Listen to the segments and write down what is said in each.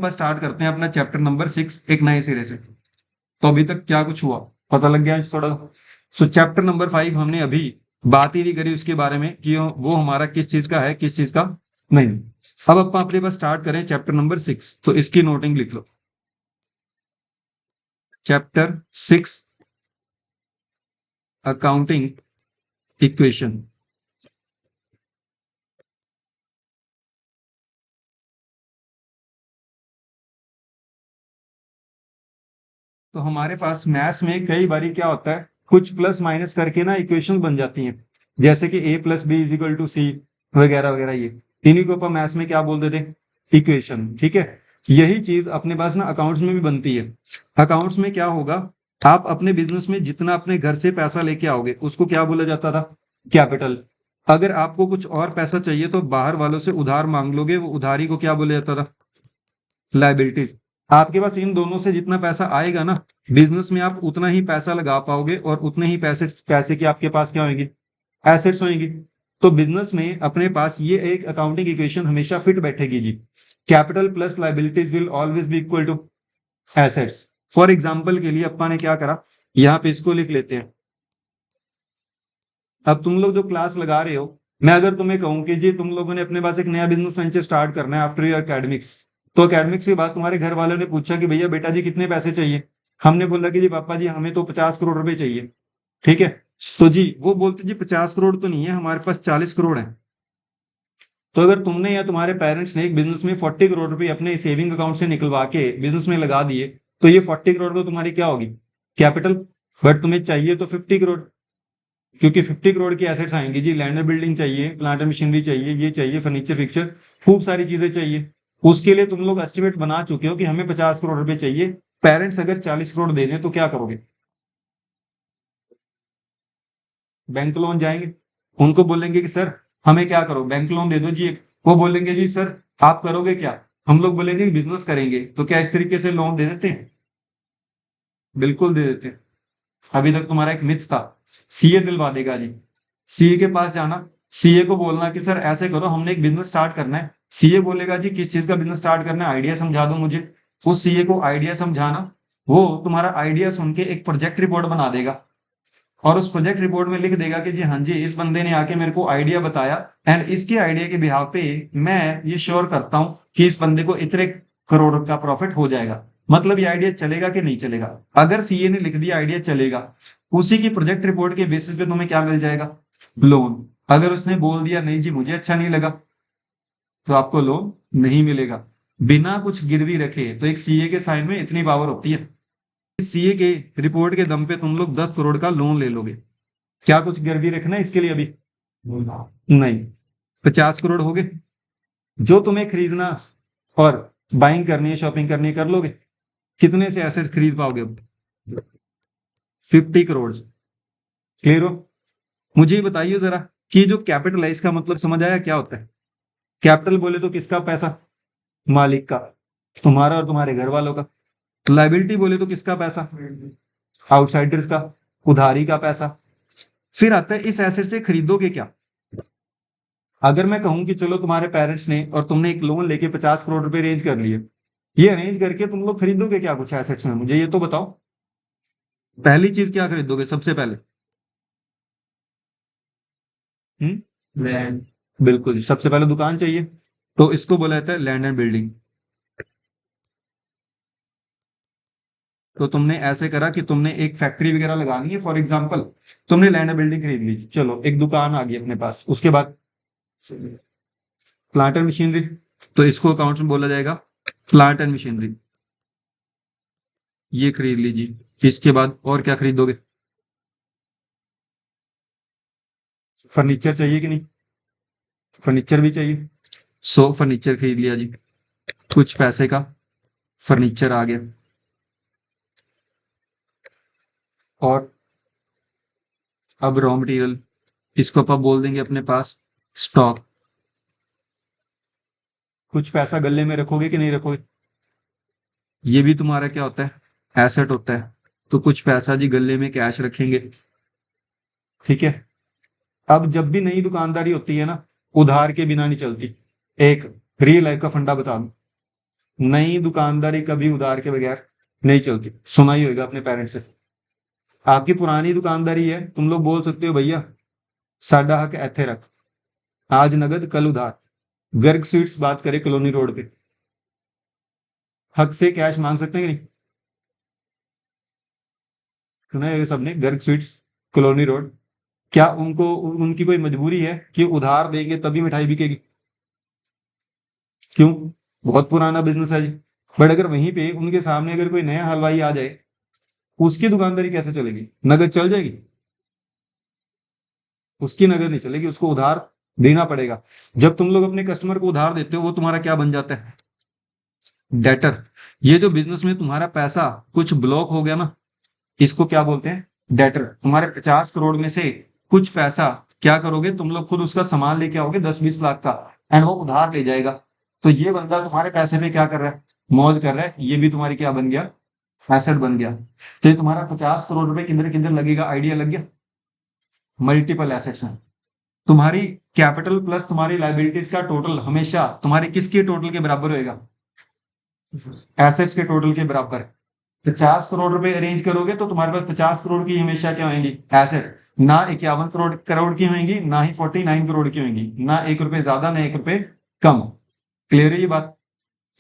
बस स्टार्ट करते हैं अपना चैप्टर नंबर 6 एक नए सिरे से। तो अभी तक क्या कुछ हुआ पता लग गया थोड़ा। सो चैप्टर नंबर 5 हमने अभी बात ही नहीं करी उसके बारे में कि वो हमारा किस चीज का है किस चीज का नहीं। अब अपन अपने पास स्टार्ट करें चैप्टर नंबर 6, तो इसकी नोटिंग लिख लो। Chapter 6 accounting equation. तो हमारे पास मैथ्स में कई बारी क्या होता है, कुछ प्लस माइनस करके ना इक्वेशन बन जाती हैं, जैसे कि a plus B is equal to C वगैरह वगैरह। ये इन्हीं को अपन मैथ्स में क्या बोल देते हैं, इक्वेशन। ठीक है, यही चीज अपने पास ना अकाउंट्स में भी बनती है। अकाउंट्स में क्या होगा, आप अपने बिजनेस में जितना अपने घर से पैसा लेके आओगे उसको क्या बोला जाता था, कैपिटल। अगर आपको कुछ और पैसा चाहिए तो बाहर वालों से उधार मांग लोगे, वो उधारी को क्या बोला जाता था, लाइबिलिटीज। आपके पास इन दोनों से जितना पैसा आएगा ना बिजनेस में, आप उतना ही पैसा लगा पाओगे और उतने ही पैसे पैसे की आपके पास क्या होंगी, एसेट्स होंगी। तो बिजनेस में अपने पास ये एक अकाउंटिंग इक्वेशन हमेशा फिट बैठेगी जी, capital plus liabilities will always be equal to assets. For example के लिए अपना ने क्या करा, यहाँ पे इसको लिख लेते हैं। अब तुम लोग जो क्लास लगा रहे हो, मैं अगर तुम्हें कहूं कि जी तुम लोगों ने अपने पास एक नया बिजनेस वेंचर स्टार्ट करना है आफ्टर योर एकेडमिक्स, तो एकेडमिक्स के बाद तुम्हारे घर वालों ने पूछा कि भैया बेटा जी कितने पैसे चाहिए, हमने बोला कि जी पापा जी हमें तो 50 करोड़ रुपए चाहिए। ठीक है, तो जी वो बोलते जी 50 करोड़ तो नहीं है, हमारे पास 40 करोड़ है। तो अगर तुमने या तुम्हारे पेरेंट्स ने एक बिजनेस में 40 करोड़ रुपए अपने सेविंग अकाउंट से निकलवा के बिजनेस में लगा दिए, तो ये 40 करोड़ तो तुम्हारी क्या होगी, कैपिटल। बट तुम्हें चाहिए तो 50 करोड़, क्योंकि 50 करोड़ की एसेट्स आएंगी जी, लैंड बिल्डिंग चाहिए, प्लांट एंड मशीनरी चाहिए, ये चाहिए, फर्नीचर फिक्चर, खूब सारी चीजें चाहिए। उसके लिए तुम लोग एस्टिमेट बना चुके हो कि हमें 50 करोड़ रुपए चाहिए। पेरेंट्स अगर 40 करोड़ दे दें तो क्या करोगे, बैंक लोन जाएंगे, उनको बोलेंगे कि सर हमें क्या करो, बैंक लोन दे दो जी एक। वो बोलेंगे जी सर आप करोगे क्या, हम लोग बोलेंगे कि बिजनेस करेंगे। तो क्या इस तरीके से लोन दे देते हैं, बिल्कुल दे देते हैं। अभी तक तुम्हारा एक मिथ था, सीए दिलवा देगा जी। सीए के पास जाना, सीए को बोलना कि सर ऐसे करो हमने एक बिजनेस स्टार्ट करना है। सीए बोलेगा जी किस चीज का बिजनेस स्टार्ट करना है, आइडिया समझा दो मुझे। उस सीए को आइडिया समझाना, वो तुम्हारा आइडिया सुन के एक प्रोजेक्ट रिपोर्ट बना देगा और उस प्रोजेक्ट रिपोर्ट में लिख देगा कि जी हाँ जी इस बंदे ने आके मेरे को आइडिया बताया, एंड इसके आइडिया के बिहाव पे मैं ये श्योर करता हूँ कि इस बंदे को इतने करोड़ का प्रॉफिट हो जाएगा। मतलब ये आइडिया चलेगा कि नहीं चलेगा। अगर सीए ने लिख दिया आइडिया चलेगा, उसी की प्रोजेक्ट रिपोर्ट के बेसिस पे तुम्हें क्या मिल जाएगा, लोन। अगर उसने बोल दिया नहीं जी मुझे अच्छा नहीं लगा, तो आपको लोन नहीं मिलेगा। बिना कुछ गिरवी रखे, तो एक सीए के साइन में इतनी पावर होती है, सीए के रिपोर्ट के दम पे तुम लोग 10 करोड़ का लोन ले लोगे। क्या कुछ गिरवी रखना है इसके लिए अभी, नहीं। 50 करोड़ हो गए, जो तुम्हें खरीदना और बाइंग करनी है, शॉपिंग करनी है, कर लोगे। कितने से एसेट्स खरीद पाओगे अब, 50 करोड़। क्लियर हो। मुझे ये बताइए जरा कि जो कैपिटल है इसका मतलब समझ आया क्या होता है। कैपिटल बोले तो किसका पैसा, मालिक का, तुम्हारा और तुम्हारे घर वालों का। लाइबिलिटी बोले तो किसका पैसा, आउटसाइडर्स का, उधारी का पैसा। फिर आता है इस एसेट से खरीदोगे क्या। अगर मैं कहूं कि चलो तुम्हारे पेरेंट्स ने और तुमने एक लोन लेके 50 करोड़ रुपए अरेंज कर लिए, ये अरेंज करके तुम लोग खरीदोगे क्या कुछ एसेट्स में, मुझे ये तो बताओ। पहली चीज क्या खरीदोगे सबसे पहले, लैंड। बिल्कुल, सबसे पहले दुकान चाहिए, तो इसको बोला जाता है लैंड एंड बिल्डिंग। तो तुमने ऐसे करा कि तुमने एक फैक्ट्री वगैरह लगानी है फॉर एग्जांपल, तुमने लैंड एंड बिल्डिंग खरीद ली, चलो एक दुकान आ गई अपने पास। उसके बाद प्लांट एंड मशीनरी, तो इसको अकाउंट्स में बोला जाएगा प्लांट एंड मशीनरी, ये खरीद लीजिए। इसके बाद और क्या खरीदोगे, फर्नीचर चाहिए कि नहीं, फर्नीचर भी चाहिए। फर्नीचर खरीद लिया जी, कुछ पैसे का फर्नीचर आ गया। और अब रॉ मटेरियल, इसको आप बोल देंगे अपने पास स्टॉक। कुछ पैसा गले में रखोगे कि नहीं रखोगे, ये भी तुम्हारा क्या होता है, एसेट होता है। तो कुछ पैसा जी गले में कैश रखेंगे। ठीक है, अब जब भी नई दुकानदारी होती है ना, उधार के बिना नहीं चलती। एक रियल लाइफ का फंडा बता दूं, नई दुकानदारी कभी उधार के बगैर नहीं चलती, सुना ही होगा अपने पेरेंट्स से। आपकी पुरानी दुकानदारी है, तुम लोग बोल सकते हो भैया साडा हक ऐथे रख, आज नगद कल उधार। गर्ग स्वीट्स बात करें कॉलोनी रोड पे, हक से कैश मांग सकते हैं कि नहीं? सुना है सबने, गर्ग स्वीट्स कॉलोनी रोड। क्या उनको उनकी कोई मजबूरी है कि उधार देंगे तभी मिठाई बिकेगी? क्यों? बहुत पुराना बिजनेस है जी। बट अगर वहीं पे उनके सामने अगर कोई नया हलवाई आ जाए, उसकी दुकानदारी कैसे चलेगी? नगद चल जाएगी? उसकी नगद नहीं चलेगी, उसको उधार देना पड़ेगा। जब तुम लोग अपने कस्टमर को उधार देते हो, वो तुम्हारा क्या बन जाता है? डेटर। ये जो बिजनेस में तुम्हारा पैसा कुछ ब्लॉक हो गया ना, इसको क्या बोलते हैं? डेटर। तुम्हारे 50 करोड़ में से कुछ पैसा क्या करोगे तुम लोग? खुद उसका सामान लेके आओगे 10-20 लाख का, एंड वो उधार ले जाएगा। तो ये बंदा तुम्हारे पैसे पे क्या कर रहा है? मौज कर रहा है। ये भी तुम्हारी क्या बन गया? एसेट बन गया। तो ये तुम्हारा 50 करोड़ रुपए किधर किधर लगेगा? आइडिया लग गया? मल्टीपल एसेट्स में। तुम्हारी कैपिटल प्लस तुम्हारी लाइबिलिटीज का टोटल हमेशा तुम्हारे किसके टोटल के बराबर होएगा? एसेट्स के टोटल के बराबर। 50 करोड़ रुपए अरेंज करोगे तो तुम्हारे पास 50 करोड़ की हमेशा क्या होंगी? एसेट। ना 51 करोड़ की होंगी, ना ही 49 करोड़ की होंगी, ना 1 रुपए ज्यादा ना 1 रुपए कम। क्लियर है ये बात?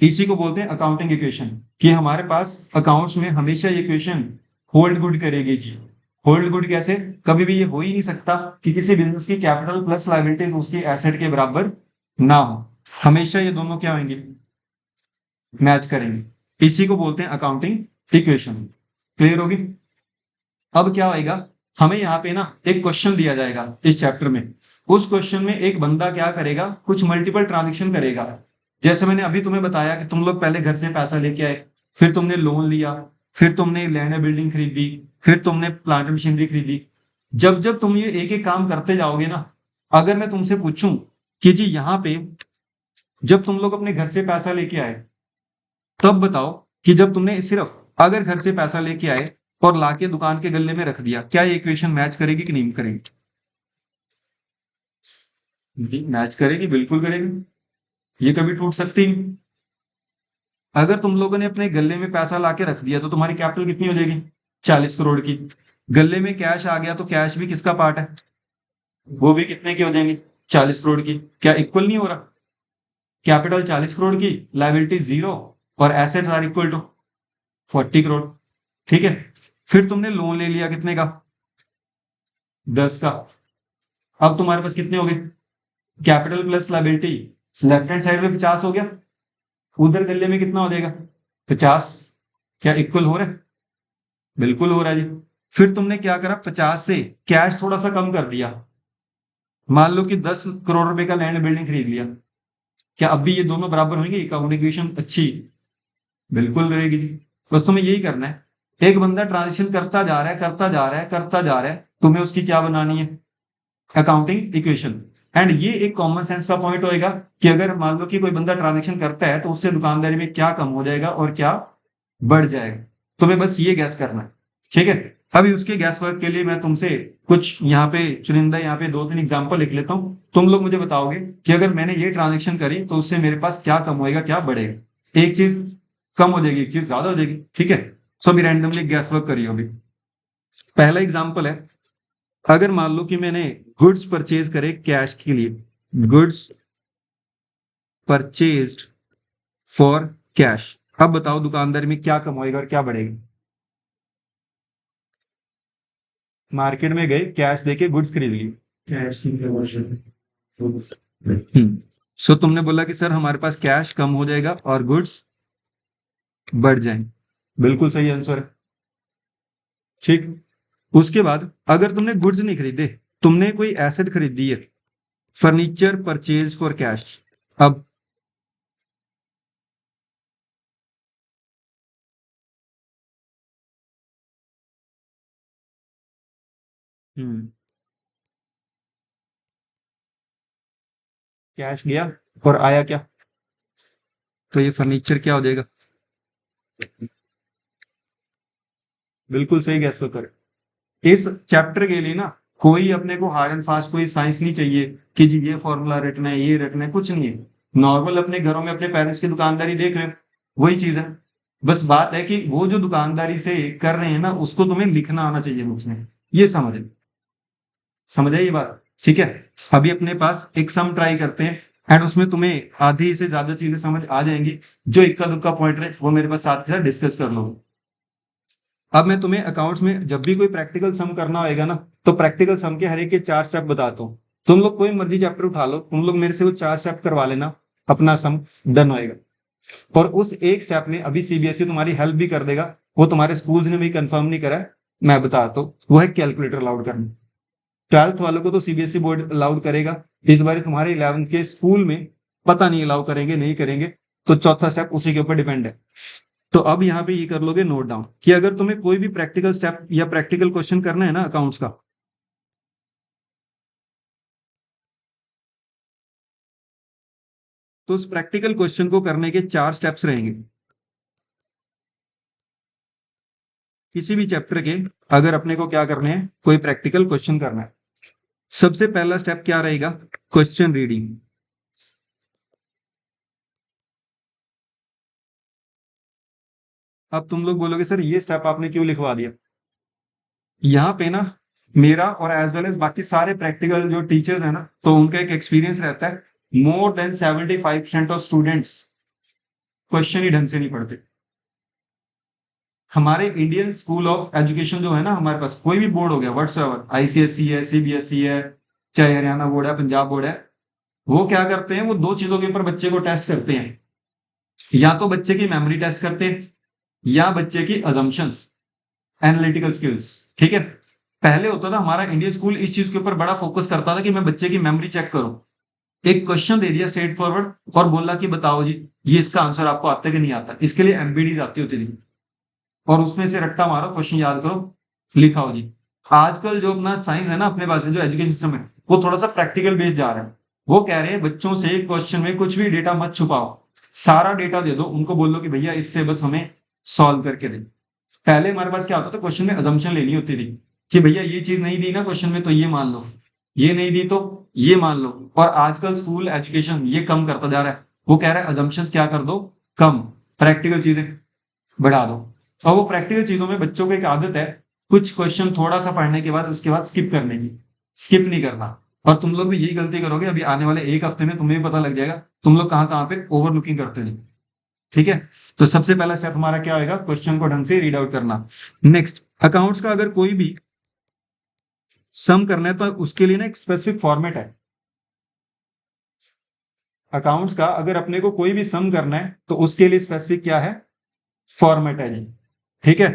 इसी को बोलते हैं अकाउंटिंग इक्वेशन, कि हमारे पास अकाउंट्स में हमेशा ये इक्वेशन होल्ड गुड करेगी जी। होल्ड गुड कैसे? कभी भी ये हो ही नहीं सकता कि किसी बिजनेस की कैपिटल प्लस लायबिलिटीज उसकी एसेट के बराबर ना हो। हमेशा ये दोनों क्या होंगे? मैच करेंगे। इसी को बोलते हैं अकाउंटिंग इक्वेशन। क्लियर होगी? अब क्या होएगा, हमें यहाँ पे ना एक क्वेश्चन दिया जाएगा इस चैप्टर में। उस क्वेश्चन में एक बंदा क्या करेगा, कुछ मल्टीपल ट्रांजेक्शन करेगा। जैसे मैंने अभी तुम्हें बताया कि तुम लोग पहले घर से पैसा लेके आए, फिर तुमने लोन लिया, फिर तुमने लैंड बिल्डिंग खरीदी, फिर तुमने प्लांट मशीनरी खरीदी। जब जब तुम ये एक एक काम करते जाओगे ना, अगर मैं तुमसे पूछूं कि जी यहाँ पे जब तुम लोग अपने घर से पैसा लेके आए, तब बताओ कि जब तुमने सिर्फ अगर घर से पैसा लेके आए और लाके दुकान के गल्ले में रख दिया, क्या ये इक्वेशन मैच करेगी कि नहीं करेगी? नहीं मैच करेगी, बिल्कुल करेगी। ये कभी टूट सकती नहीं। अगर तुम लोगों ने अपने गल्ले में पैसा लाके रख दिया तो तुम्हारी कैपिटल कितनी हो जाएगी? 40 करोड़ की। गल्ले में कैश आ गया तो कैश भी किसका पार्ट है? वो भी कितने की हो जाएंगी? 40 करोड़ की। क्या इक्वल नहीं हो रहा? कैपिटल 40 करोड़ की, लाइबिलिटी 0, और assets are equal to 40 crore. ठीक है। फिर तुमने लोन ले लिया कितने का? 10 का। अब तुम्हारे पास कितने हो गए? Capital plus liability left hand side में 50 हो गया, उधर गले में कितना हो जाएगा? 50। क्या इक्वल हो रहा है? बिल्कुल हो रहा है जी। फिर तुमने क्या करा, 50 से कैश थोड़ा सा कम कर दिया। मान लो कि 10 करोड़ रुपए का लैंड बिल्डिंग खरीद लिया। क्या अब भी ये दोनों बराबर होंगे? कम्युनिकेशन अच्छी बिल्कुल रहेगी जी। बस तुम्हें यही करना है। एक बंदा ट्रांजेक्शन करता जा रहा है, करता जा रहा है, करता जा रहा है, तुम्हें उसकी क्या बनानी है? Accounting equation. एंड ये एक कॉमन सेंस का पॉइंट होएगा कि अगर मान लो कि कोई बंदा ट्रांजेक्शन करता है तो उससे दुकानदारी में क्या कम हो जाएगा और क्या बढ़ जाएगा। तुम्हें बस ये गैस करना है। ठीक है। अभी उसके गैस वर्क के लिए मैं तुमसे कुछ यहाँ पे चुनिंदा यहाँ पे 2-3 एग्जांपल लिख लेता हूँ। तुम लोग मुझे बताओगे कि अगर मैंने ये ट्रांजेक्शन करी तो उससे मेरे पास क्या कम होएगा, क्या बढ़ेगा। एक चीज कम हो जाएगी, एक चीज ज्यादा हो जाएगी। ठीक है। सो अभी रैंडमली गैस वर्क करिए। अभी पहला एग्जांपल है, अगर मान लो कि मैंने गुड्स परचेज करे कैश के लिए, गुड्स परचेज्ड फॉर कैश। अब बताओ दुकानदार में क्या कम होएगा और क्या बढ़ेगा? मार्केट में गए, कैश देके गुड्स खरीद लिए। कैश की सो तुमने बोला कि सर हमारे पास कैश कम हो जाएगा और गुड्स बढ़ जाएंगे। बिल्कुल सही आंसर है। ठीक। उसके बाद अगर तुमने गुड्स नहीं खरीदे, तुमने कोई एसेट खरीदी है, फर्नीचर परचेज फॉर कैश। अब कैश गया और आया क्या? तो ये फर्नीचर क्या हो जाएगा? बिल्कुल सही गैस कर। इस चैप्टर के लिए ना कोई अपने को हार्ड एंड फास्ट कोई साइंस नहीं चाहिए कि जी ये फॉर्मूला रटना है, ये रटना है, कुछ नहीं है। नॉर्मल अपने घरों में अपने पेरेंट्स की दुकानदारी देख रहे हो, वही चीज है। बस बात है कि वो जो दुकानदारी से कर रहे हैं ना, उसको तुम्हें लिखना आना चाहिए बुक्स में। ये समझ आई ये बात? ठीक है। अभी अपने पास एक सम ट्राई करते हैं, एंड उसमें तुम्हें आधी से ज्यादा चीजें समझ आ जाएंगी। जो इक्का दुक्का पॉइंट रहे वो मेरे पास साथ के साथ डिस्कस कर लो। अब मैं तुम्हें अकाउंट्स में जब भी कोई प्रैक्टिकल सम करना होगा ना, तो प्रैक्टिकल सम के हर एक के 4 स्टेप बताता हूँ। तुम लोग कोई मर्जी चैप्टर उठा लो, तुम लोग मेरे से वो 4 स्टेप करवा लेना, अपना सम डन होएगा। और उस एक स्टेप में अभी सीबीएसई तुम्हारी हेल्प भी कर देगा। वो तुम्हारे स्कूल्स ने भी कंफर्म नहीं करा है, मैं बताता हूँ। वो है कैलकुलेटर अलाउड करना। 12th वालों को तो सीबीएसई बोर्ड अलाउड करेगा। इस बार तुम्हारे 11th के स्कूल में पता नहीं अलाउ करेंगे नहीं करेंगे, तो चौथा स्टेप उसी के ऊपर डिपेंड है। तो अब यहाँ पे ये कर लोगे नोट डाउन कि अगर तुम्हें कोई भी प्रैक्टिकल स्टेप या प्रैक्टिकल क्वेश्चन करना है ना अकाउंट्स का, तो उस प्रैक्टिकल क्वेश्चन को करने के 4 स्टेप्स रहेंगे किसी भी चैप्टर के। अगर अपने को क्या करने हैं, कोई प्रैक्टिकल क्वेश्चन करना है, सबसे पहला स्टेप क्या रहेगा? Question reading. अब तुम लोग बोलोगे सर ये स्टेप आपने क्यों लिखवा दिया? यहाँ पे ना मेरा और एज वेल एज बाकी सारे प्रैक्टिकल जो टीचर्स है ना, तो उनका एक एक्सपीरियंस रहता है। More than 75% of students question ही ढंग से नहीं पढ़ते। हमारे इंडियन स्कूल ऑफ एजुकेशन जो है ना, हमारे पास कोई भी बोर्ड हो गया व्हाट्सएवर, आईसीएसई है, सीबीएसई है, चाहे हरियाणा बोर्ड है, पंजाब बोर्ड है, वो क्या करते हैं, वो दो चीजों के ऊपर बच्चे को टेस्ट करते हैं। या तो बच्चे की मेमोरी टेस्ट करते हैं, या बच्चे की अजम्पशंस, एनालिटिकल स्किल्स। ठीक है। पहले होता था हमारा इंडियन स्कूल इस चीज के ऊपर बड़ा फोकस करता था कि मैं बच्चे की मेमोरी चेक करूं। एक क्वेश्चन दे दिया स्ट्रेट फॉरवर्ड और बोला कि बताओ जी ये इसका आंसर आपको आता है कि नहीं आता। इसके लिए एमबीडीज आती होती थी, और उसमें से रट्टा मारो, क्वेश्चन याद करो, लिखाओ जी। आजकल जो अपना साइंस है ना अपने पास है, जो एजुकेशन सिस्टम है, वो थोड़ा सा प्रैक्टिकल बेस्ड जा रहा है। वो कह रहे हैं बच्चों से क्वेश्चन में कुछ भी डेटा मत छुपाओ, सारा डेटा दे दो उनको, बोलो कि भैया इससे बस हमें सॉल्व करके दे। पहले हमारे पास क्या होता था, क्वेश्चन में अजम्पशन लेनी होती थी कि भैया ये चीज नहीं दी ना क्वेश्चन में तो ये मान लो, ये नहीं दी तो ये मान लो। और आजकल स्कूल एजुकेशन ये कम करता जा रहा है। वो कह रहा है अजम्पशंस क्या कर दो, कम, प्रैक्टिकल चीजें बढ़ा दो। और वो प्रैक्टिकल चीजों में बच्चों को एक आदत है, कुछ क्वेश्चन थोड़ा सा पढ़ने के बाद उसके बाद स्किप करने की। स्किप नहीं करना। और तुम लोग भी यही गलती करोगे, अभी आने वाले एक हफ्ते में तुम्हें भी पता लग जाएगा तुम लोग कहाँ कहाँ पे ओवरलुकिंग करते थे। ठीक है। तो सबसे पहला स्टेप हमारा क्या होगा, क्वेश्चन को ढंग से रीड आउट करना। नेक्स्ट, अकाउंट्स का अगर कोई भी सम करना है तो उसके लिए ना एक स्पेसिफिक फॉर्मेट है। अकाउंट्स का अगर अपने को कोई भी सम करना है तो उसके लिए स्पेसिफिक क्या है, फॉर्मेट है जी। ठीक है।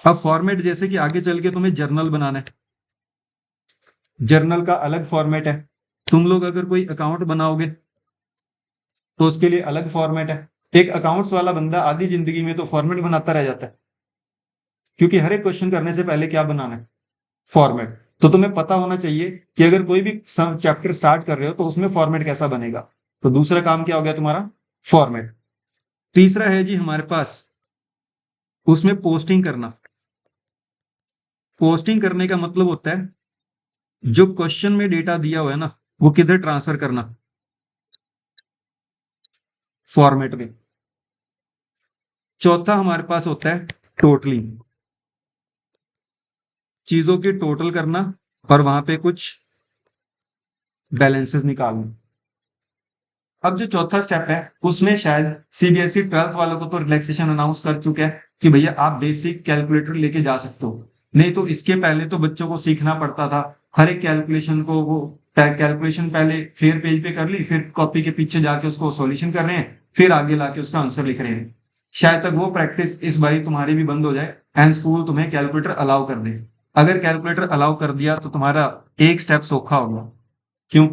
अब फॉर्मेट जैसे कि आगे चल के तुम्हें जर्नल बनाना है, जर्नल का अलग फॉर्मेट है। तुम लोग अगर कोई अकाउंट बनाओगे तो उसके लिए अलग फॉर्मेट है। एक अकाउंट्स वाला बंदा आधी जिंदगी में तो फॉर्मेट बनाता रह जाता है, क्योंकि हर एक क्वेश्चन करने से पहले क्या बनाना है, फॉर्मेट। तो तुम्हें पता होना चाहिए कि अगर कोई भी चैप्टर स्टार्ट कर रहे हो तो उसमें फॉर्मेट कैसा बनेगा। तो दूसरा काम क्या हो गया तुम्हारा, फॉर्मेट। तीसरा है जी हमारे पास उसमें पोस्टिंग करना। पोस्टिंग करने का मतलब होता है जो क्वेश्चन में डेटा दिया हुआ है ना, वो किधर ट्रांसफर करना, फॉर्मेट में। चौथा हमारे पास होता है टोटलिंग, चीजों की टोटल करना और वहां पे कुछ बैलेंसेस निकालना। अब जो चौथा स्टेप है उसमें शायद सीबीएसई 12th वालों को तो रिलैक्सेशन अनाउंस कर चुका है कि भैया आप बेसिक कैलकुलेटर लेके जा सकते हो। नहीं तो इसके पहले तो बच्चों को सीखना पड़ता था हर एक कैलकुलेशन को। वो कैलकुलेशन पहले फेयर पेज पे कर ली, फिर कॉपी के पीछे जाके उसको सॉल्यूशन कर रहे हैं, फिर आगे लाके उसका आंसर लिख रहे हैं। शायद तक वो प्रैक्टिस इस बारी तुम्हारी भी बंद हो जाए एंड स्कूल तुम्हें कैलकुलेटर अलाउ कर दे। अगर कैलकुलेटर अलाउ कर दिया तो तुम्हारा एक स्टेप सोखा होगा। क्यों?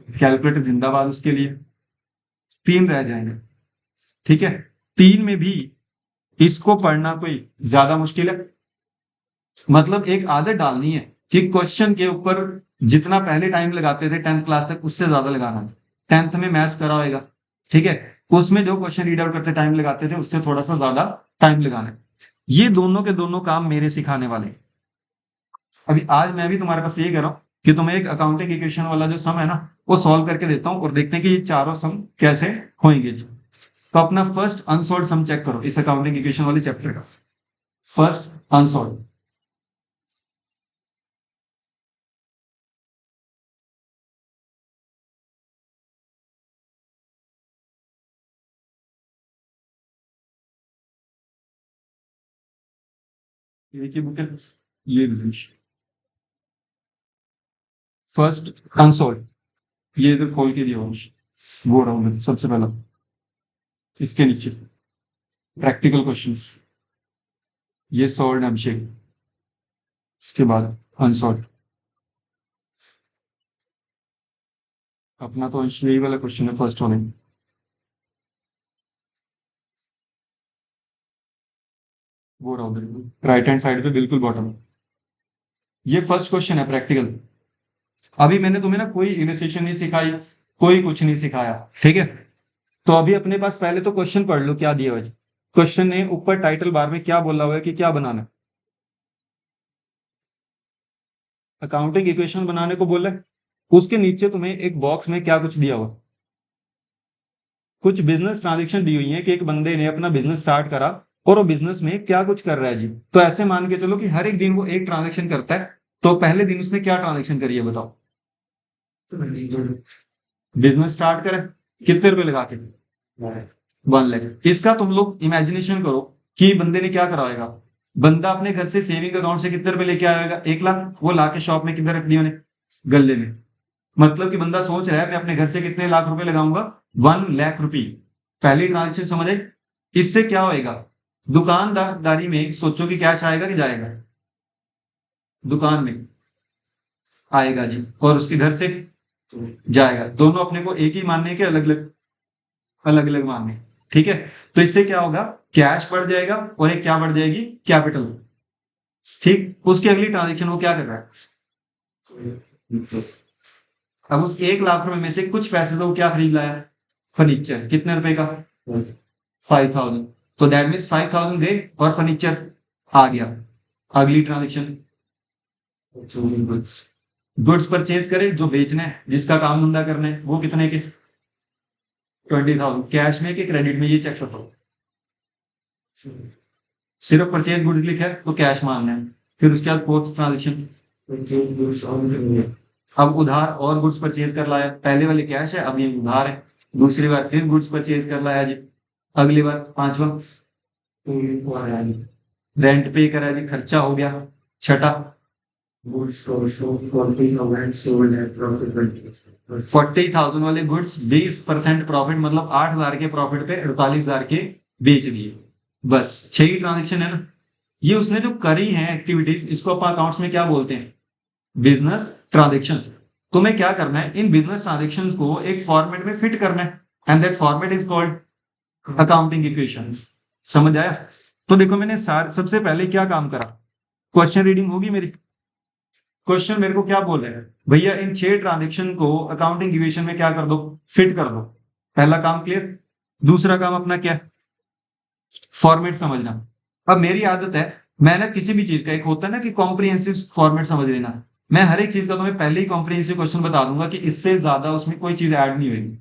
कैलकुलेटर जिंदाबाद उसके लिए। तीन रह जाएंगे। ठीक है। तीन में भी इसको पढ़ना कोई ज्यादा मुश्किल है? मतलब एक आदत डालनी है कि क्वेश्चन के ऊपर जितना पहले टाइम लगाते थे 10th क्लास तक, उससे ज्यादा लगाना है। 10th में मैथ्स करा होगा, ठीक है, उसमें जो क्वेश्चन रीड आउट करते टाइम लगाते थे उससे थोड़ा सा ज्यादा टाइम लगाना है। ये दोनों के दोनों काम मेरे सिखाने वाले हैं। अभी आज मैं भी तुम्हारे पास ये कह रहा हूं कि तुम्हें एक अकाउंटिंग इक्वेशन वाला जो सम है ना, वो सॉल्व करके देता हूं और देखते हैं कि ये चारों सम कैसे होंगे जी। तो अपना फर्स्ट अनसॉल्व सम चेक करो इस अकाउंटिंग इक्वेशन वाले चैप्टर का। फर्स्ट अनसॉल्व, ये की बुक है, ये फर्स्ट अनसॉल्व, ये इधर खोल के दिया वो रहा हूं सबसे पहला, इसके नीचे प्रैक्टिकल क्वेश्चंस, ये सॉल्व अभिषेक, उसके बाद अनसॉल्व। अपना तो अंश यही वाला क्वेश्चन है फर्स्ट वाले, वो रहा उधर राइट हैंड साइड पे बिल्कुल बॉटम। ये फर्स्ट क्वेश्चन है प्रैक्टिकल। अभी मैंने तुम्हें ना कोई इलिस्ट्रेशन नहीं सिखाई, कोई कुछ नहीं सिखाया, ठीक है। तो अभी अपने पास पहले तो क्वेश्चन पढ़ लो क्या दिया हुआ है। क्वेश्चन ने ऊपर टाइटल बार में क्या बोला हुआ है कि क्या बनाना है, अकाउंटिंग इक्वेशन बनाने को बोला है। उसके नीचे तुम्हें एक बॉक्स में क्या कुछ दिया हुआ, कुछ बिजनेस ट्रांजेक्शन दी हुई है कि एक बंदे ने अपना बिजनेस स्टार्ट करा और वो बिजनेस में क्या कुछ कर रहा है जी। तो ऐसे मान के चलो कि हर एक दिन वो एक ट्रांजेक्शन करता है, तो पहले दिन उसने क्या ट्रांजेक्शन करी है बताओ। बिजनेस स्टार्ट करे, कितने रुपए लगा के, 1 लाख। इसका तुम लोग इमेजिनेशन करो कि बंदे ने क्या कराएगा। बंदा अपने घर से सेविंग अकाउंट से कितने रुपए लेके आएगा, 1 लाख, वो लाके शॉप में किधर रख दिया उन्हें, गले में। मतलब कि बंदा सोच रहा है मैं अपने घर से कितने लाख रुपए लगाऊंगा, 1 लाख रुपी। पहली ट्रांजेक्शन समझ आई। इससे क्या होएगा, दुकानदारी में सोचो कि कैश आएगा कि जाएगा, दुकान में आएगा जी, और उसके घर से जाएगा। दोनों अपने को एक ही मानने के अलग अलग, अलग अलग मानने, ठीक है। तो इससे क्या होगा, कैश बढ़ जाएगा और एक क्या बढ़ जाएगी, कैपिटल। ठीक, उसकी अगली ट्रांजेक्शन वो क्या कर रहा है, अब उस 1 लाख रुपए में से कुछ पैसे से वो क्या खरीद लाया, फर्नीचर, कितने रुपए का, 5,000। तो दैट मीन्स 5,000 दे और फर्नीचर आ गया। अगली ट्रांजेक्शन, गुड्स परचेज करे, जो बेचना है, जिसका काम धंधा करना है, वो कितने के, 20,000। कैश में कि क्रेडिट में, ये चेक करो। सिर्फ परचेज गुड्स लिखा है तो कैश मानना है। फिर उसके बाद फोर्थ ट्रांजेक्शन, अब उधार और गुड्स परचेज कर लाया, पहले वाली कैश है, अब ये उधार है। दूसरी बार फिर गुड्स परचेज कर लाया जी। अगली बार पांचवा, रेंट पे करा जी, खर्चा हो गया। छठा, 40,000 वाले गुड्स 20% प्रॉफिट, मतलब 8,000 के प्रॉफिट पे 48,000 के बेच दिए। बस 6 ही ट्रांजेक्शन है ना। ये उसने जो करी है एक्टिविटीज, इसको अपन अकाउंट्स में क्या बोलते हैं, बिजनेस ट्रांजेक्शंस। तुम्हें क्या करना है, इन बिजनेस ट्रांजेक्शंस को एक फॉर्मेट में फिट करना है, and that format is called accounting equation. समझ आया। तो देखो मैंने सबसे पहले क्या काम करा, क्वेश्चन रीडिंग होगी मेरी। क्वेश्चन मेरे को क्या बोल रहे हैं, भैया इन 6 ट्रांजेक्शन को अकाउंटिंग इक्वेशन में क्या कर दो, फिट कर दो। पहला काम क्लियर। दूसरा काम अपना क्या, फॉर्मेट समझना। अब मेरी आदत है, मैं ना किसी भी चीज का, एक होता है ना कि कॉम्प्रिहेंसिव फॉर्मेट समझ लेना, मैं हर एक चीज का तुम्हें पहले ही कॉम्प्रिहेंसिव क्वेश्चन बता दूंगा कि इससे ज्यादा उसमें कोई चीज ऐड नहीं होगी।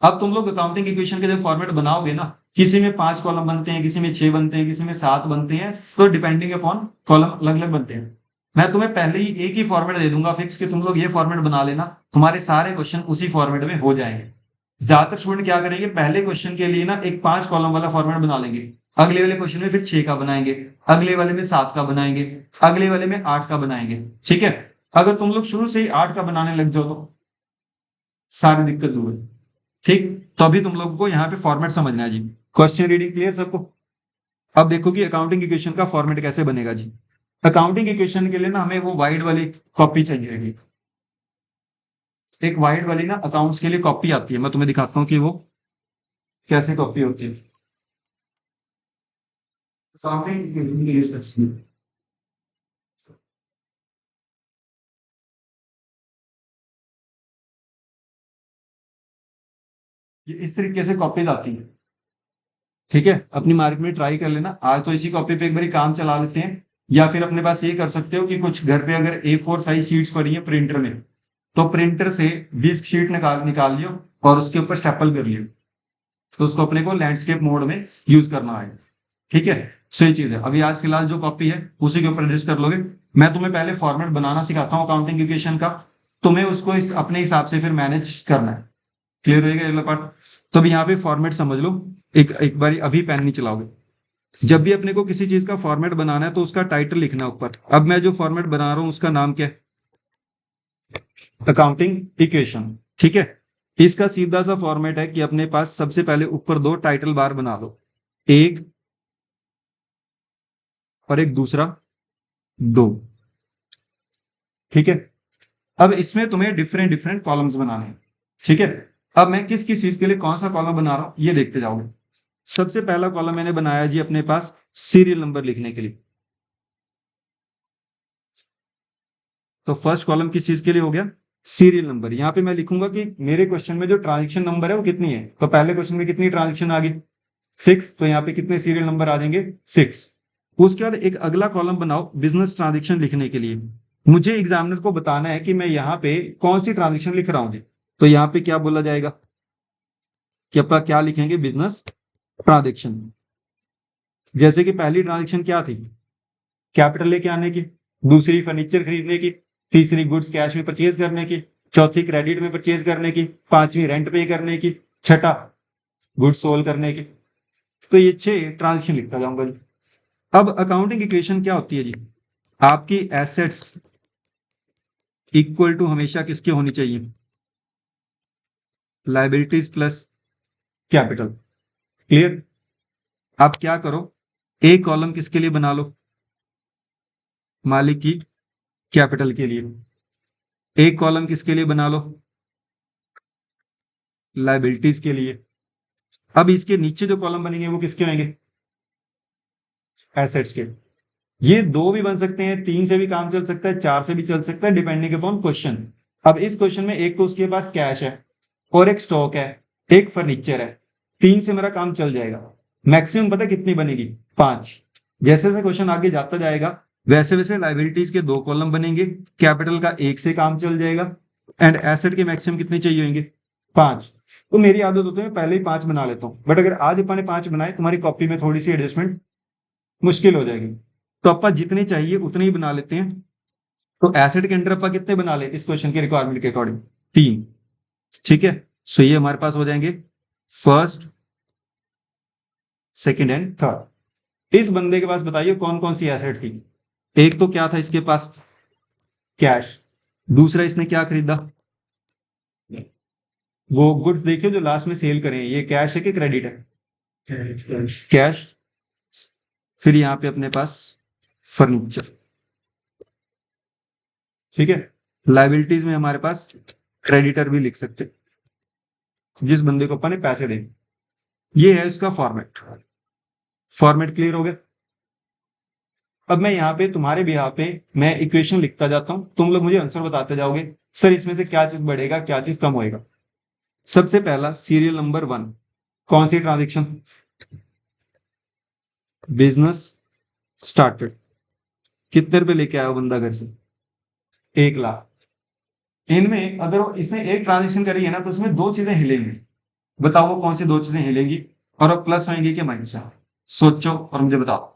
अब तुम लोग अकाउंटिंग इक्वेशन के जब फॉर्मेट बनाओगे ना, किसी में 5 कॉलम बनते हैं, किसी में 6 बनते हैं, किसी में 7 बनते हैं, तो डिपेंडिंग अपॉन कॉलम अलग अलग बनते हैं। मैं तुम्हें पहले ही एक ही फॉर्मेट दे दूंगा फिक्स कि तुम लोग ये फॉर्मेट बना लेना, तुम्हारे सारे क्वेश्चन उसी फॉर्मेट में हो जाएंगे। ज्यादातर स्टूडेंट क्या करेंगे, पहले क्वेश्चन के लिए ना एक 5 कॉलम वाला फॉर्मेट बना लेंगे, अगले वाले क्वेश्चन में फिर 6 का बनाएंगे, अगले वाले में 7 का बनाएंगे, अगले वाले में 8 का बनाएंगे। ठीक है, अगर तुम लोग शुरू से ही 8 का बनाने लग जाओ तो सारी दिक्कत दूर है। ठीक, तो अभी तुम लोगों को यहाँ पे फॉर्मेट समझना है जी। क्वेश्चन रीडिंग क्लियर सबको। अब देखो कि अकाउंटिंग इक्वेशन का फॉर्मेट कैसे बनेगा जी। अकाउंटिंग इक्वेशन के लिए ना हमें वो वाइड वाली कॉपी चाहिए। एक वाइड वाली ना अकाउंट्स के लिए कॉपी आती है, मैं तुम्हें दिखाता हूँ कि वो कैसे कॉपी होती है। ये इस तरीके से कॉपीज आती है। ठीक है, अपनी मार्केट में ट्राई कर लेना। आज तो इसी कॉपी पे एक बारी काम चला लेते हैं, या फिर अपने पास ये कर सकते हो कि कुछ घर पे अगर A4 साइज शीट्स पड़ी है प्रिंटर में, तो प्रिंटर से 20 शीट निकाल निकाल लियो और उसके ऊपर स्टेपल कर लियो। तो उसको अपने को लैंडस्केप मोड में यूज करना है। ठीक है, सही चीज है। अभी आज फिलहाल जो कॉपी है उसी के ऊपर एडजस्ट कर लोगे। मैं तुम्हें पहले फॉर्मेट बनाना सिखाता हूँ अकाउंटिंग इक्वेशन का, तुम्हें उसको अपने हिसाब से फिर मैनेज करना है। क्लियर हो गया अगला पार्ट? तो अभी यहाँ पे फॉर्मेट समझ लो। एक बारी अभी पेन नहीं चलाओगे। जब भी अपने को किसी चीज का फॉर्मेट बनाना है तो उसका टाइटल लिखना है ऊपर। अब मैं जो फॉर्मेट बना रहा हूँ उसका नाम क्या है? Accounting equation. ठीक है, इसका सीधा सा फॉर्मेट है कि अपने पास सबसे पहले ऊपर दो टाइटल बार बना लो, एक और एक दूसरा, दो। ठीक है, अब इसमें तुम्हें डिफरेंट डिफरेंट कॉलम्स बनाने हैं। ठीक है, अब मैं किस किस चीज के लिए कौन सा कॉलम बना रहा हूं ये देखते जाओगे। सबसे पहला कॉलम मैंने बनाया जी अपने पास सीरियल नंबर लिखने के लिए। तो फर्स्ट कॉलम किस चीज के लिए हो गया? Serial number. यहां पे मैं लिखूंगा कि मेरे क्वेश्चन में जो ट्रांजेक्शन नंबर है वो कितनी है। तो पहले क्वेश्चन में कितनी ट्रांजेक्शन आ गई? 6। तो यहाँ पे कितने सीरियल नंबर आ जाएंगे? 6। उसके बाद एक अगला कॉलम बनाओ बिजनेस ट्रांजेक्शन लिखने के लिए। मुझे एग्जामिनर को बताना है कि मैं यहाँ पे कौन सी ट्रांजेक्शन लिख रहा हूँ जी। तो यहाँ पे क्या बोला जाएगा कि अपना क्या लिखेंगे? Business transaction. जैसे कि पहली ट्रांजेक्शन क्या थी? कैपिटल लेके आने की। दूसरी फर्नीचर खरीदने की। तीसरी गुड्स कैश में परचेज करने की। चौथी क्रेडिट में परचेज करने की। पांचवी रेंट पे करने की। छठा गुड्स सोल्ड करने की। तो ये 6 ट्रांजेक्शन लिखता जाऊंगा जी। अब अकाउंटिंग इक्वेशन क्या होती है जी? आपकी एसेट्स इक्वल टू हमेशा किसके होनी चाहिए? Liabilities plus capital. क्लियर? आप क्या करो, एक कॉलम किसके लिए बना लो? मालिक की कैपिटल के लिए। एक कॉलम किसके लिए बना लो? लाइबिलिटीज के लिए। अब इसके नीचे जो कॉलम बनेंगे वो किसके होंगे? एसेट्स के। ये 2 भी बन सकते हैं, 3 से भी काम चल सकता है, 4 से भी चल सकता है, डिपेंडिंग अपॉन क्वेश्चन। अब इस क्वेश्चन में एक तो उसके पास कैश है और एक स्टॉक है, एक फर्नीचर है। 3 से मेरा काम चल जाएगा। मैक्सिमम पता कितनी बनेगी? 5। जैसे जैसे क्वेश्चन आगे जाता जाएगा वैसे वैसे लाइबिलिटीज के 2 कॉलम बनेंगे, कैपिटल का 1 से काम चल जाएगा, एंड एसेट के मैक्सिमम कितने चाहिए होंगे? 5। तो मेरी आदत होती है पहले ही 5 बना लेता हूं, बट अगर आज अपन ने 5 बनाए तुम्हारी कॉपी में थोड़ी सी एडजस्टमेंट मुश्किल हो जाएगी। तो अपन जितने चाहिए उतने ही बना लेते हैं। तो एसिड के अंडर अपन कितने बना ले इस क्वेश्चन के रिक्वायरमेंट के अकॉर्डिंग? 3। ठीक है, सो ये हमारे पास हो जाएंगे फर्स्ट, सेकंड एंड थर्ड। इस बंदे के पास बताइए कौन कौन सी एसेट थी। एक तो क्या था इसके पास? कैश। दूसरा इसने क्या खरीदा? वो गुड्स देखिए जो लास्ट में सेल करें, ये कैश है कि क्रेडिट है? कैश। फिर यहां पे अपने पास फर्नीचर। ठीक है, लाइबिलिटीज में हमारे पास क्रेडिटर भी लिख सकते, जिस बंदे को अपन ने पैसे देंगे। ये है उसका फॉर्मेट। फॉर्मेट क्लियर हो गया? अब मैं यहाँ पे तुम्हारे बिहाफ पे मैं इक्वेशन लिखता जाता हूं, तुम लोग मुझे आंसर बताते जाओगे सर इसमें से क्या चीज बढ़ेगा क्या चीज कम होएगा। सबसे पहला सीरियल नंबर 1, कौन सी ट्रांजेक्शन? Business started. कितने रुपए लेके आया वो बंदा घर से? 1 लाख। इनमें अगर इसने एक ट्रांजेक्शन करी है ना तो उसमें 2 चीजें हिलेंगी। बताओ वो कौन सी 2 चीजें हिलेंगी और अब प्लस होंगी कि माइनस? सोचो और मुझे बताओ।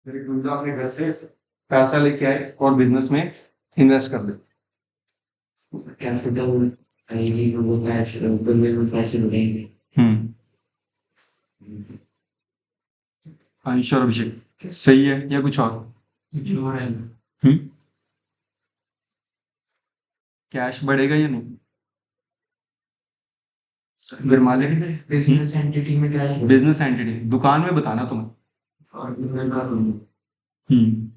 मेरे गुंजा अपने घर से पैसा लेके आए और बिजनेस में इन्वेस्ट कर दे। कैपिटल आएगी तो वो कैश बंदे में पैसे लगेंगे। अंश और अभिषेक सही है या कुछ और? जो है कैश बढ़ेगा या नहीं? फिर मालिक बिजनेस एंटिटी में कैश बिजनेस एंटिटी दुकान में बताना तुम्हें। और मैं कर लूंगा।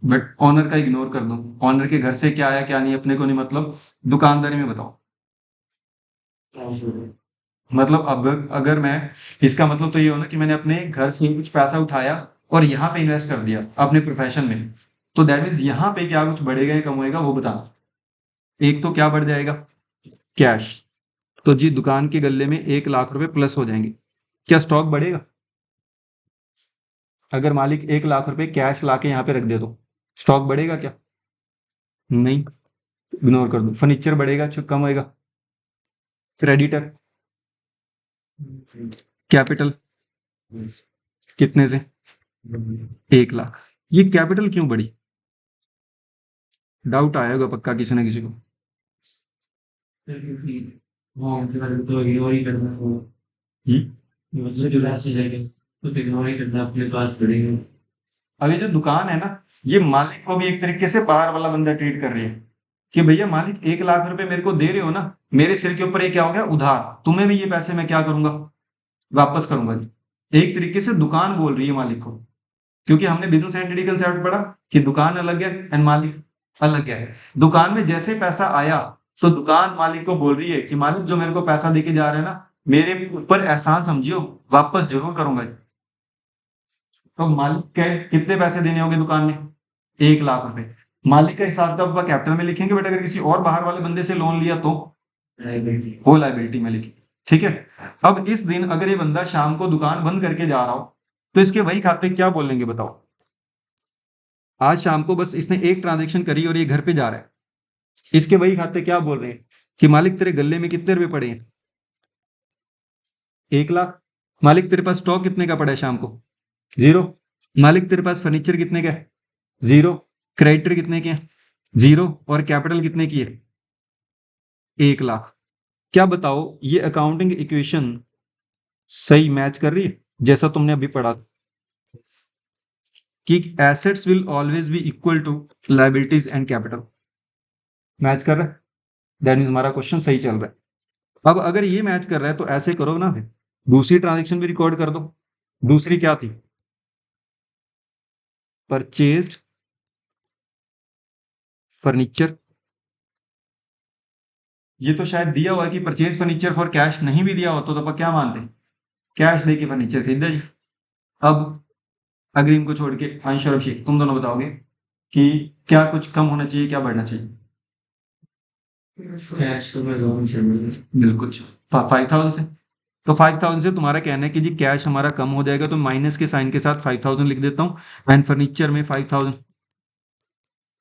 बट ऑनर का इग्नोर कर दो। ऑनर के घर से क्या आया क्या नहीं अपने को नहीं मतलब, दुकानदारी में बताओ। कैश होगा। मतलब अब अगर मैं, इसका मतलब तो ये हो ना कि मैंने अपने घर से कुछ पैसा उठाया और यहाँ पे इन्वेस्ट कर दिया अपने प्रोफेशन में, तो दैट मीन्स यहाँ पे क्या कुछ बढ़ेगा या कम होएगा वो बताना। एक तो क्या बढ़ जाएगा? कैश। तो जी दुकान के गल्ले में 1 लाख रुपए प्लस हो जाएंगे। क्या स्टॉक बढ़ेगा? अगर मालिक 1 लाख रुपए कैश ला के यहाँ पे रख दे दो स्टॉक बढ़ेगा क्या? नहीं, इग्नोर कर दो। फर्नीचर बढ़ेगा, कम होएगा? क्रेडिटर, कैपिटल कितने से? 1 लाख। ये कैपिटल क्यों बढ़ी? डाउट आया होगा पक्का किसी ना किसी को। हाँ तो इग्नोर ही करना वो मतलब जो वैसे जगह तो इग्नोर ही करना अपने पास पड़ेगा। अब ये जो दुकान है ना, ये मालिक को भी एक तरीके से बाहर वाला बंदा ट्रीट कर रही है कि भैया मालिक 1 लाख रुपए मेरे को दे रहे हो ना, मेरे सिर के ऊपर ये क्या हो गया, उधार। तुम्हें भी ये पैसे मैं क्या करूंगा, वापस करूंगा। एक तरीके से दुकान बोल रही है मालिक को, क्योंकि हमने बिजनेस एंटिटी कंसेप्ट पढ़ा कि दुकान अलग है एंड मालिक अलग है। दुकान में जैसे पैसा आया तो दुकान मालिक को बोल रही है कि मालिक जो मेरे को पैसा देके जा रहे हैं ना, मेरे ऊपर एहसान समझियो, वापस जरूर करूंगा। तो मालिक के कितने पैसे देने होंगे दुकान में? 1 लाख रुपए। मालिक का हिसाब किताब आप कैपिटल में लिखेंगे, बट अगर किसी और बाहर वाले बंदे से लोन लिया तो लाइबिलिटी वो लाइबिलिटी में लिखे। ठीक है। अब इस दिन अगर ये बंदा शाम को दुकान बंद करके जा रहा हो तो इसके वही खाते क्या बोलेंगे बताओ? आज शाम को बस इसने एक ट्रांजेक्शन करी और ये घर पे जा रहा है, इसके वही खाते क्या बोल रहे हैं कि मालिक तेरे गले में कितने रुपए पड़े हैं? 1 लाख। मालिक तेरे पास स्टॉक कितने का पड़ा है शाम को? 0। मालिक तेरे पास फर्नीचर कितने का है? 0। क्रेडिटर कितने के हैं? 0। और कैपिटल कितने की है? 1 लाख। क्या बताओ ये अकाउंटिंग इक्वेशन सही मैच कर रही है जैसा तुमने अभी पढ़ा कि assets will always be equal to liabilities and capital? Match कर रहा है? दैट मीन्स हमारा क्वेश्चन सही चल रहा है। अब अगर ये मैच कर रहा है तो ऐसे करो ना, फिर दूसरी ट्रांजेक्शन भी रिकॉर्ड कर दो। दूसरी क्या थी? Purchased furniture. ये तो शायद दिया हुआ है कि परचेज फर्नीचर फॉर कैश, नहीं भी दिया होता तो अपन क्या मानते? कैश देके फर्नीचर खरीदा जी। अब अग्रिम को छोड़ के अंश और अभिषेक तुम दोनों बताओगे कि क्या कुछ कम होना चाहिए, क्या बढ़ना चाहिए? कैश तो मैं लोन चाहिए। बिल्कुल 5,000 से। तो 5,000 से तुम्हारा कहना है कि जी कैश हमारा कम हो जाएगा, तो माइनस के साइन के साथ 5,000 लिख देता हूँ एंड फर्नीचर में 5,000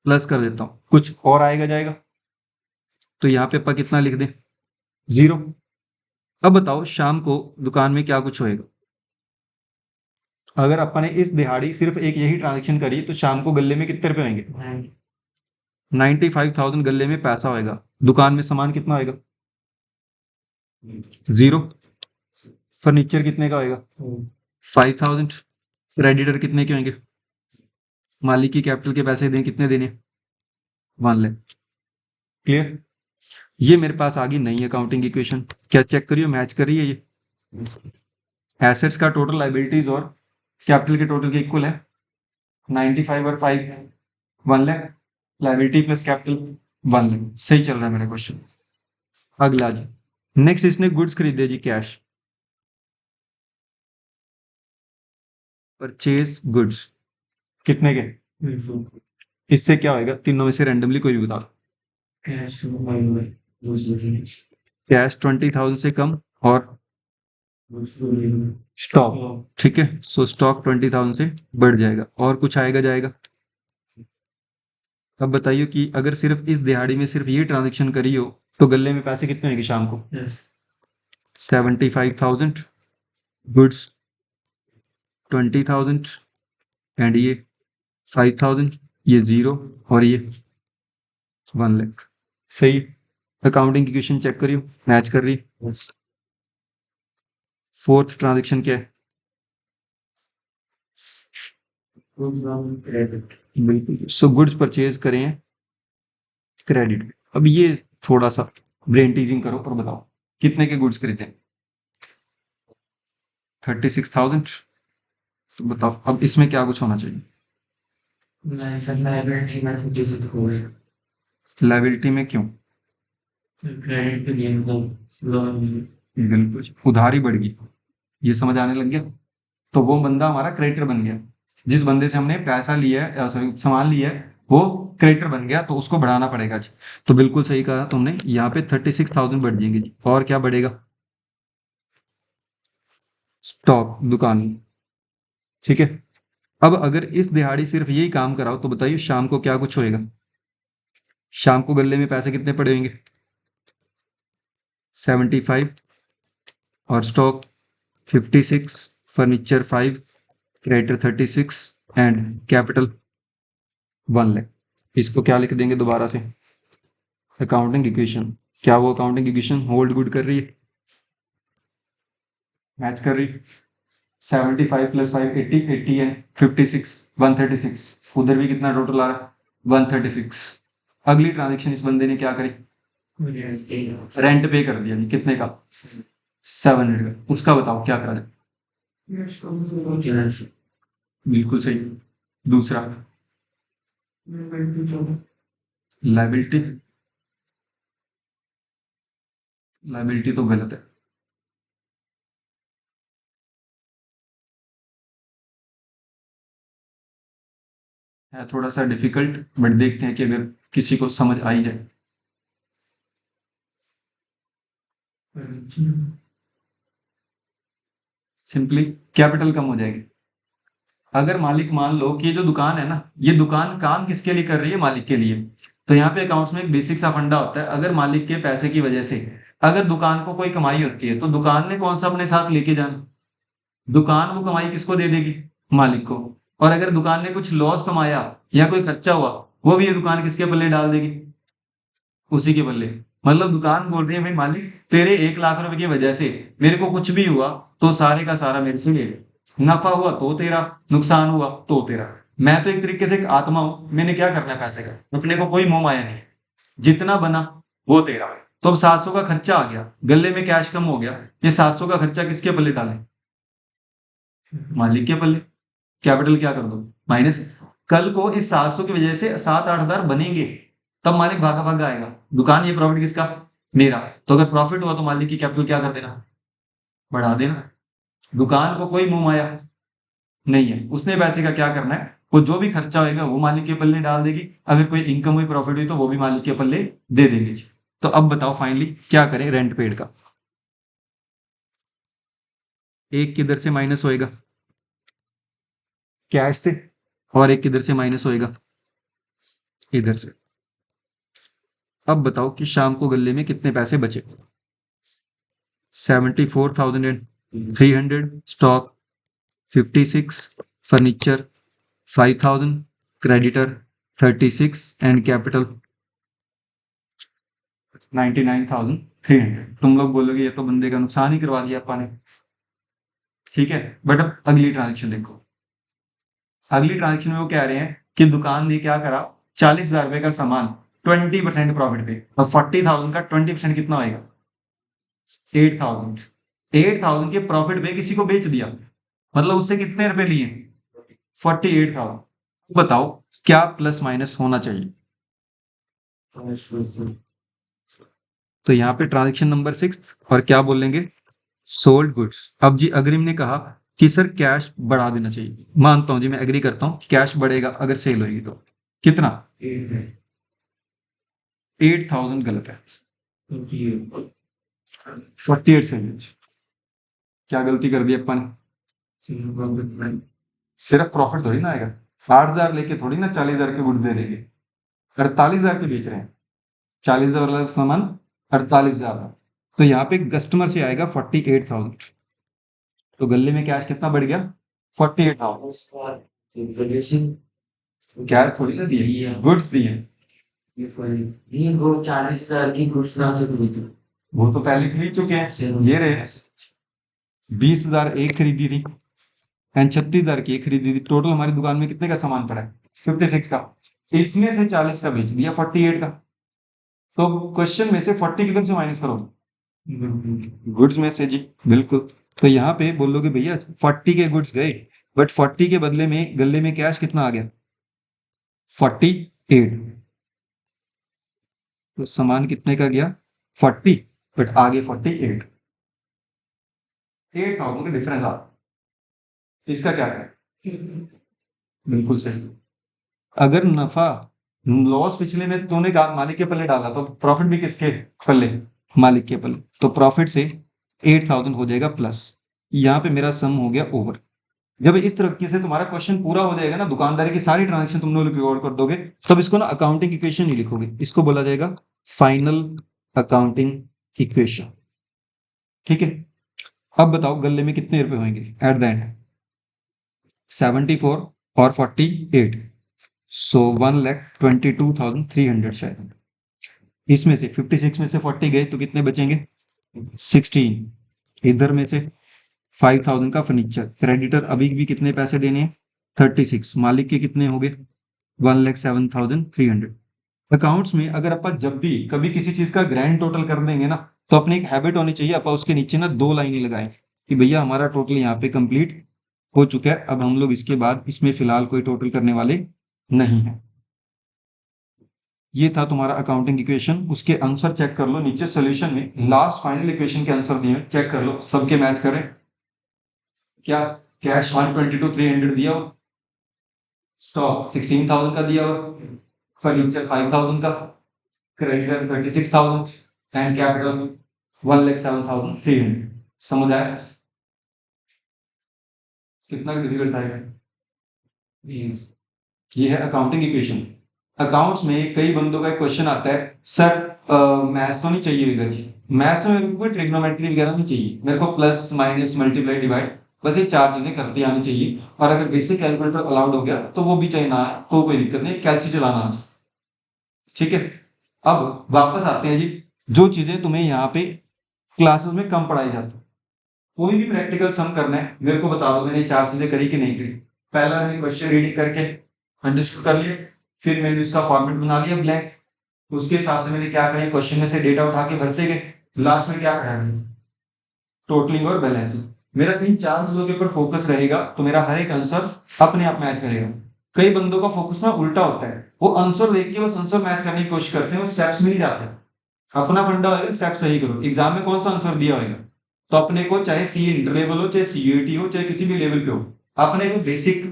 प्लस कर देता हूँ। कुछ और आएगा जाएगा तो यहाँ पे अपन कितना लिख दें? 0। अब बताओ शाम को दुकान में क्या कुछ होएगा? अगर अपन ने इस दिहाड़ी सिर्फ एक यही ट्रांजेक्शन करी तो शाम को गले में कितने रुपए होंगे? 95,000 गले में पैसा होएगा। दुकान में सामान कितना होएगा? 0। फर्नीचर कितने का होएगा? 5,000। क्रेडिटर कितने के होंगे? मालिक की कैपिटल के पैसे दें, कितने देने? 1 लाख। क्लियर? ये मेरे पास आ गई नई अकाउंटिंग इक्वेशन। क्या चेक करियो मैच कर रही है ये? एसेट्स का टोटल लाइबिलिटीज और कैपिटल के टोटल के इक्वल है। 95 और 5 1 lakh. Liability plus capital 1 lakh. सही चल रहा है मेरा क्वेश्चन। अगला जी, नेक्स्ट इसने गुड्स खरीदे जी, कैश। परचेज गुड्स कितने के? इससे क्या होएगा? तीनों में से रैंडमली कोई भी बता दो। कैश 20,000 से कम और स्टॉक, ठीक है। सो स्टॉक 20,000 से बढ़ जाएगा। और कुछ आएगा जाएगा? अब बताइए कि अगर सिर्फ इस दिहाड़ी में सिर्फ ये ट्रांजेक्शन करी हो तो गले में पैसे कितने होंगे शाम को? 75,000। गुड्स 20,000 एंड ये 5,000, ये 0 और ये 1 लाख। सही। अकाउंटिंग इक्वेशन चेक करियो मैच कर रही है। फोर्थ ट्रांजेक्शन क्या है? बिल्कुल। सो गुड्स परचेज करें क्रेडिट। अब ये थोड़ा सा ब्रेन टीजिंग करो और बताओ कितने के गुड्स खरीदे? 36,000। तो बताओ अब इसमें क्या कुछ होना चाहिए? लाइबिलिटी में क्यों? बिल्कुल, उधारी बढ़ गई। ये समझ आने लग गया? तो वो बंदा हमारा क्रेडिटर बन गया। जिस बंदे से हमने पैसा लिया है, सॉरी सामान लिया है, वो क्रेडिटर बन गया, तो उसको बढ़ाना पड़ेगा जी। तो बिल्कुल सही कहा तुमने, यहाँ पे 36,000 बढ़ जाएंगे जी। और क्या बढ़ेगा? स्टॉक दुकान, ठीक है। अब अगर इस दिहाड़ी सिर्फ यही काम कराओ तो बताइए शाम को क्या कुछ होएगा। शाम को गले में पैसे कितने पड़े होंगे? 75 और stock 56, furniture 5, creditor 36 and capital 1 lakh. इसको क्या लिख देंगे दोबारा से? Accounting equation. क्या वो अकाउंटिंग इक्वेशन होल्ड गुड कर रही है? मैच कर रही है? 75 प्लस 5 80, 80 है, 56 136। उधर भी कितना टोटल आ रहा है? 136। अगली ट्रांजेक्शन इस बंदे ने क्या करी? रेंट पे कर दिया जी। कितने का? 700 का। उसका बताओ क्या करा जाए? बिल्कुल सही। दूसरा लाइबिलिटी। लाइबिलिटी तो गलत है थोड़ा सा डिफिकल्ट, बट देखते हैं कि अगर किसी को समझ आ ही जाए। सिंपली कैपिटल कम हो जाएगी। अगर मालिक मान लो कि ये जो दुकान है ना, ये दुकान काम किसके लिए कर रही है? मालिक के लिए। तो यहाँ पे अकाउंट्स में एक बेसिक सा फंडा होता है, अगर मालिक के पैसे की वजह से अगर दुकान को कोई कमाई होती है तो दुकान ने कौन सा अपने साथ लेके जाना? दुकान वो कमाई किसको दे देगी? मालिक को। और अगर दुकान ने कुछ लॉस कमाया या कोई खर्चा हुआ, वो भी ये दुकान किसके पल्ले डाल देगी? उसी के बल्ले। मतलब दुकान बोल रही है भाई मालिक, तेरे 1 लाख रुपए की वजह से मेरे को कुछ भी हुआ तो सारे का सारा मेरे से ले ले। नफा हुआ तो तेरा, नुकसान हुआ तो तेरा। मैं तो एक तरीके से एक आत्मा हूं, मैंने क्या करना है पैसे का? अपने को कोई मोह माया नहीं है। जितना बना वो तेरा। तो अब 700 का खर्चा आ गया, गले में कैश कम हो गया, ये 700 का खर्चा किसके पल्ले डाले? मालिक के पल्ले। कैपिटल क्या कर दो? माइनस। कल को इस 700 की वजह से 7-8 हजार बनेंगे, तब मालिक भागा भागा आएगा। दुकान ये प्रॉफिट किसका? मेरा। तो अगर प्रॉफिट हुआ तो मालिक की कैपिटल क्या कर देना? बढ़ा देना। दुकान को कोई मुंह माया नहीं है, उसने पैसे का क्या करना है? वो जो भी खर्चा होगा वो मालिक के पल्ले डाल देगी, अगर कोई इनकम हुई प्रॉफिट हुई तो वो भी मालिक के पल्ले दे देंगे। तो अब बताओ फाइनली क्या करें रेंट पेड का? एक किधर से माइनस होएगा? कैश से। और एक किधर से माइनस होएगा? इधर से। अब बताओ कि शाम को गले में कितने पैसे बचे? 74,300, stock 56, furniture 5,000, creditor 36 and capital 99,300। तुम लोग बोलोगे ये तो बंदे का नुकसान ही करवा दिया अपन ने। ठीक है, बट अब अगली ट्रांजेक्शन देखो। अगली ट्रांजेक्शन में वो कह रहे हैं कि दुकान ने क्या करा, 40,000 रुपए का सामान 20% प्रॉफिट पे, और 40,000 का 20% कितना होएगा? 8,000। 8,000 के प्रॉफिट पे किसी को बेच दिया, मतलब उससे कितने रुपए लिए? 48,000। बताओ क्या प्लस माइनस होना चाहिए? तो यहाँ पे ट्रांजेक्शन नंबर 6 और क्या बोलेंगे? Sold goods. अब जी अग्रिम ने कहा कि सर कैश बढ़ा देना चाहिए। मानता हूं जी, मैं एग्री करता हूं कैश बढ़ेगा अगर सेल होगी तो। कितना? 8,000 गलत है। 48 से क्या गलती कर दी अपन? सिर्फ प्रॉफिट थोड़ी ना आएगा। 8,000 लेके थोड़ी ना 40,000 के गुड दे देंगे। 48,000 के बेच रहे हैं, 40,000 वाला सामान 48,000। तो यहाँ पे कस्टमर से आएगा 48,000। तो गले में कैश कितना बढ़ गया? 48,000। कैश थोड़ी ना दिए, गुड्स दिए। ये वो 40,000 की गुड्स ना से खरीदी। वो तो पहले खरीद चुके हैं, ये रहे। 20,000 एक खरीदी थी एंड 36,000 की एक खरीदी थी। टोटल हमारी दुकान में कितने का सामान पड़ा है? 56 का। इसमें से 40 का बेच दिया 48 का। तो क्वेश्चन में से 40 किधर से माइनस करो? गुड्स में से जी। बिल्कुल। तो यहाँ पे बोलोगे भैया 40 के गुड्स गए, बट 40 के बदले में गले में कैश कितना आ गया? 48। तो सामान कितने का गया? 40, बट आगे 48। 8,000 का डिफरेंस आ। इसका क्या करें? बिल्कुल सही। अगर नफा लॉस पिछले में तूने कहा मालिक के पल्ले डाला, तो प्रॉफिट भी किसके पल्ले? मालिक के पल्ले। तो प्रॉफिट से 8,000 हो जाएगा प्लस। यहाँ पे मेरा सम हो गया ओवर। जब इस तरीके से तुम्हारा क्वेश्चन पूरा हो जाएगा ना, दुकानदारी की सारी ट्रांजेक्शन तुम लोग रिकॉर्ड कर दोगे, तब इसको ना अकाउंटिंग इक्वेशन नहीं लिखोगे, इसको बोला जाएगा फाइनल अकाउंटिंग इक्वेशन। ठीक है, अब बताओ गले में कितने रुपए होंगे एट द एंड? 74 और 48, सो 1,22,300 शायद। इसमें से 56 में से 40 गए तो कितने बचेंगे? 16। इधर में से 5,000 का फर्नीचर, क्रेडिटर अभी भी कितने पैसे देने हैं? 36। मालिक के कितने हो गए? 1,07,300। अकाउंट्स में अगर अपन जब भी कभी किसी चीज का ग्रैंड टोटल कर देंगे ना, तो अपनी एक हैबिट होनी चाहिए, अपन उसके नीचे ना 2 लाइनें लगाएं कि भैया हमारा टोटल यहाँ पे कंप्लीट हो चुका है, अब हम लोग इसके बाद इसमें फिलहाल कोई टोटल करने वाले नहीं है। ये था तुम्हारा अकाउंटिंग इक्वेशन। उसके आंसर चेक कर लो नीचे सोल्यूशन में, लास्ट फाइनल इक्वेशन के आंसर दिए चेक कर लो, सबके मैच करें क्या? कैश 122,300 दिया हो, स्टॉक 16,000 का दिया हो, फर्नीचर 5,000 का, क्रेडिटर 36,000 एंड कैपिटल 1,07,300। समझ आया कितना डिफिकल्ट आएगा? ये है अकाउंटिंग इक्वेशन। अकाउंट्स में कई बंदों का एक क्वेश्चन आता है, सर मैथ्स तो नहीं चाहिए इधर जी, मैथ्स में मेरे को कोई ट्रिग्नोमेट्री वगैरह नहीं चाहिए, मेरे को प्लस माइनस मल्टीप्लाई डिवाइड बस ये 4 चीजें करती आनी चाहिए, और अगर बेसिक कैलकुलेटर अलाउड हो गया तो वो भी चाहिए ना, तो कोई दिक्कत नहीं, कैलसी चलाना आना चाहिए। ठीक है, अब वापस आते हैं जी, जो चीजें तुम्हें यहाँ पे क्लासेस में कम पढ़ाई जाती है, कोई भी प्रैक्टिकल सम करना है मेरे को बता दो, मैंने 4 चीजें करी कि नहीं करी। पहला मैंने क्वेश्चन रीडिंग करके अंडरस्टूड कर लिया, फिर मैंने इसका फॉर्मेट बना लिया ब्लैंक, उसके हिसाब से मैंने क्या करा, क्वेश्चन में से डेटा उठा के भरते गए, लास्ट में क्या करा मैंने? टोटलिंग और बैलेंसिंग। मेरा इन 4 चीजों के ऊपर फोकस रहेगा तो मेरा हर एक आंसर अपने आप मैच करेगा। कई बंदों का फोकस ना उल्टा होता है, वो आंसर देख के बस आंसर मैच करने की कोशिश करते हैं, वो स्टेप्स में नहीं जाते। अपना फंडा होगा स्टेप सही करो, एग्जाम में कौन सा आंसर दिया होगा, तो अपने को चाहे सी इंटर लेवल हो, चाहे सीयूईटी हो, चाहे किसी भी लेवल पे हो, अपने को बेसिक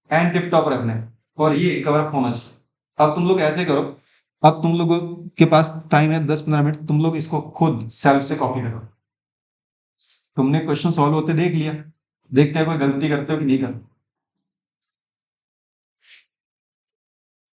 एंड टिप टॉप रखना है और ये कवर अप होना चाहिए। अब तुम लोग ऐसे करो, अब तुम लोगों के पास टाइम है 10-15 मिनट, तुम लोग इसको खुद सेल्फ से कॉपी करो। तुमने क्वेश्चन सॉल्व होते देख लिया, देखते हैं कोई गलती करते हो कि नहीं करते।